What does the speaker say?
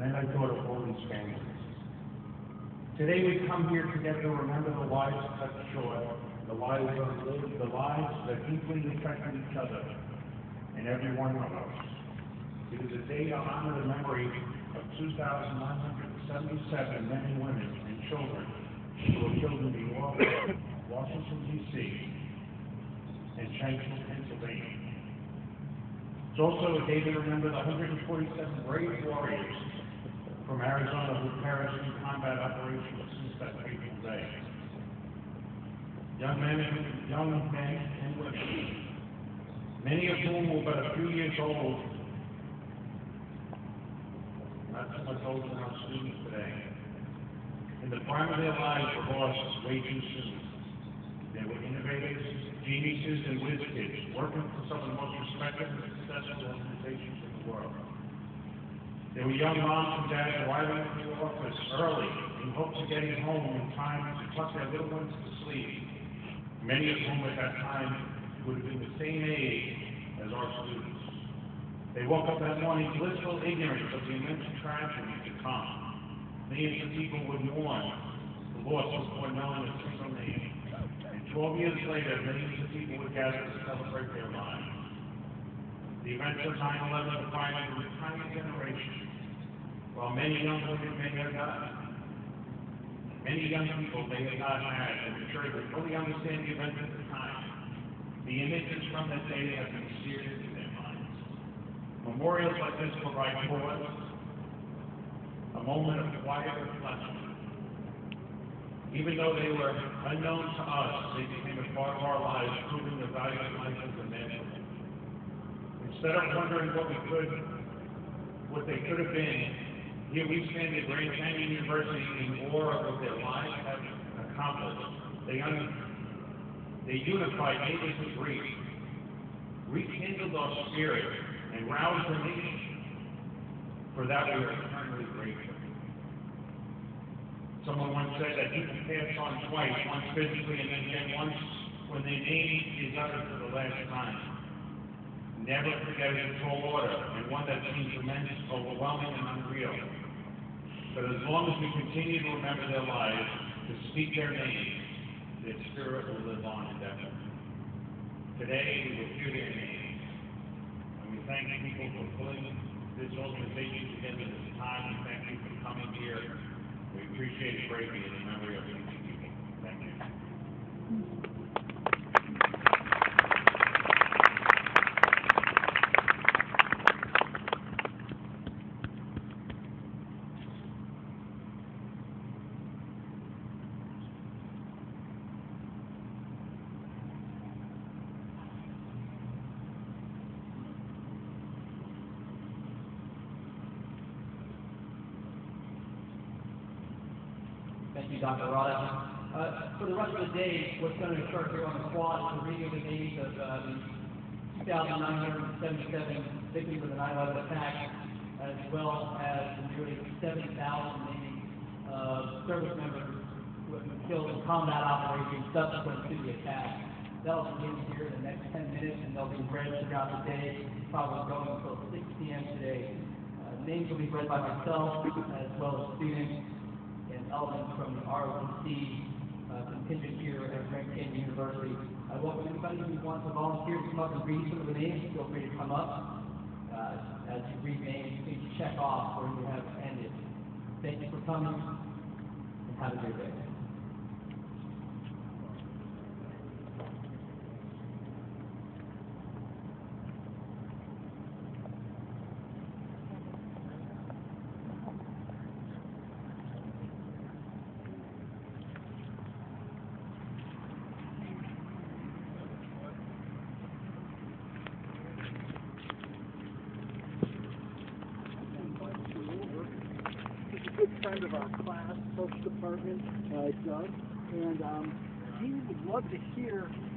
then I thought of all these families. Today we come here together to remember the lives cut short, the lives unlived, the lives that deeply affected each other and every one of us. It is a day to honor the memory of 2,977 men and women and children who were killed in New York, Washington, D.C., and Shanksville, Pennsylvania. It's also a day to remember the 147 brave warriors from Arizona who perished in combat operations since that fateful day. Young men and women, many of whom were but a few years old, not so much older than our students today. In the prime of their lives were lost way too soon. They were innovators, geniuses, and whiz kids, working for some of the most respected and successful organizations in the world. They were young moms and dads arriving at the office early in hopes of getting home in time to tuck their little ones to sleep, many of whom at that time would have been the same age as our students. They woke up that morning blissful ignorance of the immense tragedy to come. Millions of people would mourn the loss before knowing a single name. And 12 years later, millions of people would gather to celebrate their lives. The events of 9/11 defined an entire generation. While many young women may have not, many young people may have not had the maturity to fully understand the events at the time, the images from that day have been seared into their minds. Memorials like this provide pause, a moment of quiet reflection. Even though they were unknown to us, they became a part of our lives, proving the value of life as a man. Instead of wondering what they could have been, here we stand at Grand Canyon University in awe of what their lives have accomplished. They unified neighbors of grief, rekindled our spirit, and roused the nation. For that we are eternally grateful. Someone once said that people pass on twice, once physically and then again once when they name is uttered for the last time. Never forget a tall order, and one that seems tremendous, overwhelming, and unreal. But as long as we continue to remember their lives, to speak their names, their spirit will live on indefinitely. Today, we will hear their names, and we thank people for pulling this organization together this time. We thank you for coming here. We appreciate it greatly in the memory of these people. Thank you. Thank you, Dr. Rada. For the rest of the day, what's going to occur here on the quad is a reading of the names of the 2,977 victims of the 9/11 attack, as well as the nearly 70,000 names of service members who have been killed in combat operations subsequent to the attack. That'll begin here in the next 10 minutes, and they'll be read throughout the day, probably going until 6 p.m. today. Names will be read by myself, as well as students and elements from the ROTC contingent here at Grand Canyon University. I welcome anybody who wants to volunteer to come up and read some of the names. Feel free to come up. As you read names, please check off where you have ended. Thank you for coming, and have a good day. Good friend of our class, social department, Doug, and he would love to hear